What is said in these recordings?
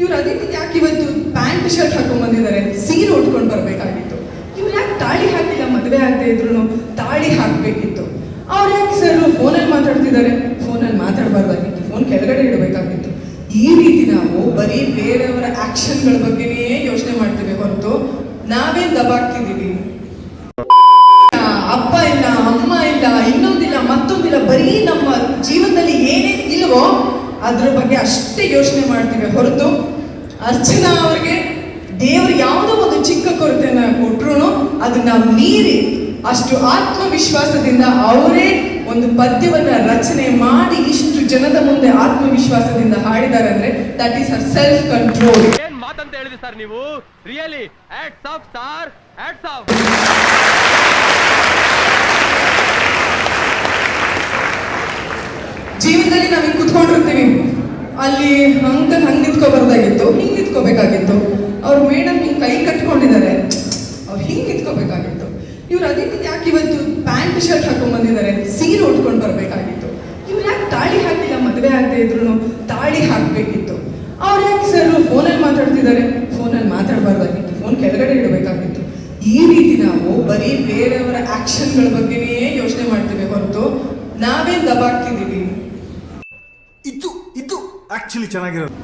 ಇವ್ರು ಅದಕ್ಕೆ ಯಾಕೆ ಇವತ್ತು ಪ್ಯಾಂಟ್ ಶರ್ಟ್ ಹಾಕೊಂಡ್ ಬಂದಿದ್ದಾರೆ, ಸೀರೆ ಉಟ್ಕೊಂಡು ಬರ್ಬೇಕಾಗಿತ್ತು. ಇವ್ರು ಯಾಕೆ ತಾಳಿ ಹಾಕಿಲ್ಲ, ಮದುವೆ ಆಗದೆ ಇದ್ರು ತಾಳಿ ಹಾಕ್ಬೇಕಿತ್ತು. ಅವ್ರು ಯಾಕೆ ಸರ್ ಫೋನಲ್ಲಿ ಮಾತಾಡ್ತಿದ್ದಾರೆ, ಫೋನಲ್ಲಿ ಮಾತಾಡಬಾರ್ದಾಗಿತ್ತು, ಫೋನ್ ಕೆಳಗಡೆ ಇಡಬೇಕಾಗಿತ್ತು. ಈ ರೀತಿ ನಾವು ಬರೀ ಬೇರೆಯವರ ಆಕ್ಷನ್ಗಳ ಬಗ್ಗೆನೇ ಯೋಚನೆ ಮಾಡ್ತೀವಿ ಹೊರತು ನಾವೇನ್ ದಬಾಗ್ತಿದ್ದೀವಿ. ಅಪ್ಪ ಇಲ್ಲ, ಅಮ್ಮ ಇಲ್ಲ, ಇನ್ನೊಂದಿಲ್ಲ, ಮತ್ತೊಂದಿಲ್ಲ, ಬರೀ ನಮ್ಮ ಜೀವನದಲ್ಲಿ ಏನೇನು ಇಲ್ವೋ ಅದ್ರ ಬಗ್ಗೆ ಅಷ್ಟೇ ಯೋಚನೆ ಮಾಡ್ತೀವಿ ಹೊರತು ಅರ್ಚನಾ ಅವ್ರಿಗೆ ದೇವರು ಯಾವುದೋ ಒಂದು ಚಿಕ್ಕ ಕೊರತೆಯನ್ನ ಕೊಟ್ರು ಅದನ್ನ ಮೀರಿ ಅಷ್ಟು ಆತ್ಮವಿಶ್ವಾಸದಿಂದ ಅವರೇ ಒಂದು ಪದ್ಯವನ್ನ ರಚನೆ ಮಾಡಿ ಇಷ್ಟು ಜನದ ಮುಂದೆ ಆತ್ಮವಿಶ್ವಾಸದಿಂದ ಹಾಡಿದ್ದಾರೆ ಅಂದ್ರೆ that is her self control. ಏನ್ ಮಾತಂತ ಹೇಳಿದ್ರಿ ಸರ್ ನೀವು? Really hats off sir, hats off. ಜೀವನದಲ್ಲಿ ನಾವಿಂಗ್ ಕುತ್ಕೊಂಡಿರ್ತೀವಿ, ಅಲ್ಲಿ ಅಂಕಲ್ ಹಂಗ್ ನಿಂತ್ಕೋಬಾರ್ದಾಗಿತ್ತು, ಹಿಂಗ್ ನಿಂತ್ಕೋಬೇಕಾಗಿತ್ತು. ಅವ್ರ ಮೇಡಮ್ ಹಿಂಗ್ ಕೈ ಕಟ್ಕೊಂಡಿದ್ದಾರೆ, ಅವ್ರು ಹಿಂಗ್ ನಿಂತ್ಕೋಬೇಕಾಗಿತ್ತು. ಇವ್ರು ಅದಕ್ಕೆ ಯಾಕೆ ಇವತ್ತು ಪ್ಯಾಂಟ್ ಶರ್ಟ್ ಹಾಕೊಂಡ್ ಬಂದಿದ್ದಾರೆ, ಸೀರೆ ಉಟ್ಕೊಂಡು ಬರ್ಬೇಕಾಗಿತ್ತು. ಇವ್ರು ಯಾಕೆ ತಾಳಿ ಹಾಕಿಲ್ಲ, ಮದುವೆ ಆಗದೆ ಇದ್ರು ತಾಳಿ ಹಾಕ್ಬೇಕಿತ್ತು. ಅವ್ರು ಯಾಕೆ ಸರ್ ಫೋನಲ್ಲಿ ಮಾತಾಡ್ತಿದ್ದಾರೆ, ಫೋನಲ್ಲಿ ಮಾತಾಡಬಾರ್ದಾಗಿತ್ತು, ಫೋನ್ ಕೆಳಗಡೆ ಇಡಬೇಕಾಗಿತ್ತು. ಈ ರೀತಿ ನಾವು ಬರೀ ಬೇರೆಯವರ ಆಕ್ಷನ್ಗಳ ಬಗ್ಗೆನೇ ಯೋಚನೆ ಮಾಡ್ತೀವಿ ಹೊರತು ನಾವೇನ್ ದಬಾಗ್ತಿದ್ದೀವಿ. ಇದು ಆಕ್ಚುಲಿ ಚೆನ್ನಾಗಿರೋದು.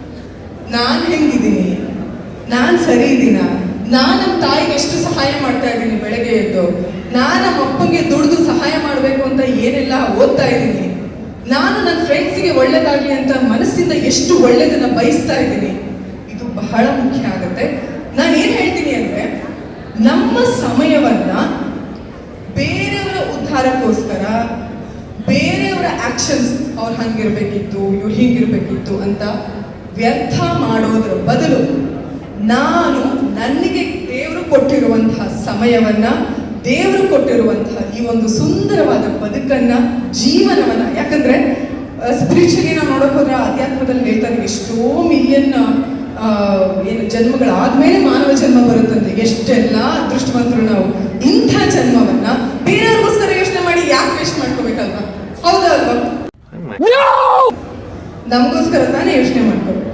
ನಾನ್ ಹೆಂಗಿದ್ದೀನಿ, ನಾನ್ ಸರಿ ಇದ್ದೀನ, ನಾನ್ ನಮ್ಮ ತಾಯಿಗೆ ಎಷ್ಟು ಸಹಾಯ ಮಾಡ್ತಾ ಇದ್ದೀನಿ ಬೆಳಗ್ಗೆ ಎದ್ದು, ನಾನ್ ನಮ್ಮ ಅಪ್ಪಂಗೆ ದುಡ್ದು ಸಹಾಯ ಮಾಡ್ಬೇಕು ಅಂತ ಏನೆಲ್ಲ ಓದ್ತಾ ಇದ್ದೀನಿ, ನಾನು ನನ್ನ ಫ್ರೆಂಡ್ಸಿಗೆ ಒಳ್ಳೇದಾಗ್ಲಿ ಅಂತ ಮನಸ್ಸಿಂದ ಎಷ್ಟು ಒಳ್ಳೇದನ್ನ ಬಯಸ್ತಾ ಇದ್ದೀನಿ. ಇದು ಬಹಳ ಮುಖ್ಯ ಆಗುತ್ತೆ. ನಾನು ಏನ್ ಹೇಳ್ತೀನಿ ಅಂದ್ರೆ ನಮ್ಮ ಸಮಯವನ್ನ ಬೇರೆಯವರ ಉದ್ಧಾರಕ್ಕೋಸ್ಕರ, ಬೇರೆಯವರ ಆಕ್ಷನ್ಸ್ ಅವ್ರು ಹಂಗಿರ್ಬೇಕಿತ್ತು, ಇವ್ರು ಹೀಗಿರ್ಬೇಕಿತ್ತು ಅಂತ ವ್ಯರ್ಥ ಮಾಡೋದ್ರ ಬದಲು ನಾನು ನನಗೆ ದೇವರು ಕೊಟ್ಟಿರುವಂತಹ ಸಮಯವನ್ನ, ದೇವರು ಕೊಟ್ಟಿರುವಂತಹ ಈ ಒಂದು ಸುಂದರವಾದ ಬದುಕನ್ನ, ಜೀವನವನ್ನ, ಯಾಕಂದ್ರೆ ಸ್ಪಿರಿಚುಲಿ ನಾವು ನೋಡಕ್ ಹೋದ್ರೆ ಅಧ್ಯಾತ್ಮದಲ್ಲಿ ಹೇಳ್ತಾರೆ ಎಷ್ಟೋ ಮಿಲಿಯನ್ ಏನು ಜನ್ಮಗಳಾದ್ಮೇಲೆ ಮಾನವ ಜನ್ಮ ಬರುತ್ತಂತೆ. ಎಷ್ಟೆಲ್ಲ ಅದೃಷ್ಟವಂತರು ನಾವು. ಇಂಥ ಜನ್ಮವನ್ನ ಬೇರೆಯವ್ರಿಗೋಸ್ಕರ ಯೋಚನೆ ಮಾಡಿ ಯಾಕೆ ವೇಸ್ಟ್ ಮಾಡ್ಕೋಬೇಕಲ್ವಾ? ಹೌದಾ ಅಲ್ವಾ? ನಮಗೋಸ್ಕರ ತಾನೇ ಯೋಚನೆ ಮಾಡ್ಕೋಬೇಕು.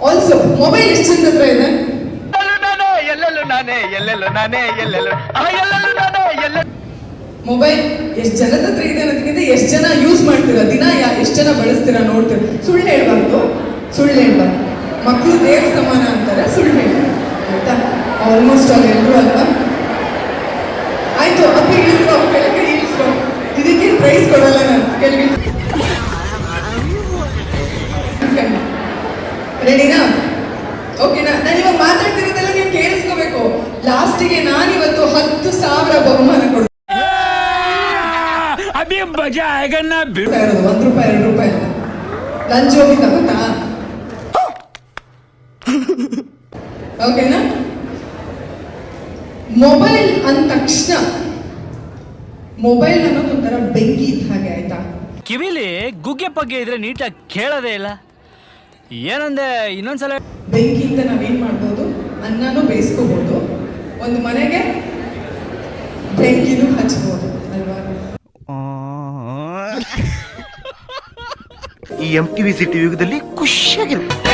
ಆಲ್ಸೋ ಮೊಬೈಲ್ ಎಷ್ಟು ಜನ ಹತ್ರ ಇದೆ? ಮೊಬೈಲ್ ಎಷ್ಟು ಜನದ ಹತ್ರ ಇದೆ ಅನ್ನೋದಕ್ಕಿಂತ ಎಷ್ಟು ಜನ ಯೂಸ್ ಮಾಡ್ತೀರಾ, ದಿನ ಎಷ್ಟು ಜನ ಬಳಸ್ತೀರಾ ನೋಡ್ತೀರಾ. ಸುಳ್ಳು ಹೇಳ್ಬಾರ್ದು, ಸುಳ್ಳು ಹೇಳ್ಬಾರ್ದು. ಮಕ್ಕಳು ದೇವ್ರ ಸಮಾನ ಅಂತಾರೆ, ಸುಳ್ಳು ಹೇಳ್ಬಾರ್ದು, ಆಯ್ತಾ? ಆಲ್ಮೋಸ್ಟ್ ಆಲ್ ಎಲ್ಲರೂ ಅಲ್ವಾ? ಆಯ್ತು, ಅಪ್ಪ ಇಳಿಸ್ಕೊ, ಕೆಳಗೆ ಇಳಿಸ್ಕೊ. ಇದಕ್ಕೆ ಪ್ರೈಸ್ ಕೊಡಲ್ಲ ನಾನು, ಕೆಳಗೆ ರೆಡಿನಾ? ಓಕೆನಾ? ನಾನು ಇವಾಗ ಮಾತಾಡ್ತಿರೋದೆಲ್ಲ ನೀವು ಕೇಳಿಸ್ಕೋಬೇಕು. ಲಾಸ್ಟಿಗೆ ನಾನಿವತ್ತು 10,000 ಬಹುಮಾನ ಕೊಡ್ತೀನಿ. ₹1 ₹2 ಲಂಚ್ ಹೋಗಿದ್ದ ಗೊತ್ತಾ? ಓಕೆನಾ? ಮೊಬೈಲ್ ಅಂದ ತಕ್ಷಣ ಮೊಬೈಲ್ ಅನ್ನೋದು ಒಂಥರ ಬೆಂಕಿ ಇದ್ದ ಹಾಗೆ, ಆಯ್ತಾ? ಕಿವಿಲಿ ಗುಗ್ಗೆ ಪಗ್ಗೆ ಇದ್ರೆ ನೀಟಾಗಿ ಕೇಳೋದೇ ಇಲ್ಲ. ಏನಂದೆ ಇನ್ನೊಂದ್ಸಲ? ಬೆಂಕಿಯಿಂದ ನಾವೇನ್ ಮಾಡ್ಬೋದು, ಅನ್ನನೂ ಬೇಯಿಸ್ಕೋಬಹುದು, ಒಂದು ಮನೆಗೆ ಬೆಂಕಿನೂ ಹಚ್ಬೋದು ಅಲ್ವಾ? ಈ MTV ಸಿಟಿ ಯುಗದಲ್ಲಿ ಖುಷಿಯಾಗಿರುತ್ತೆ.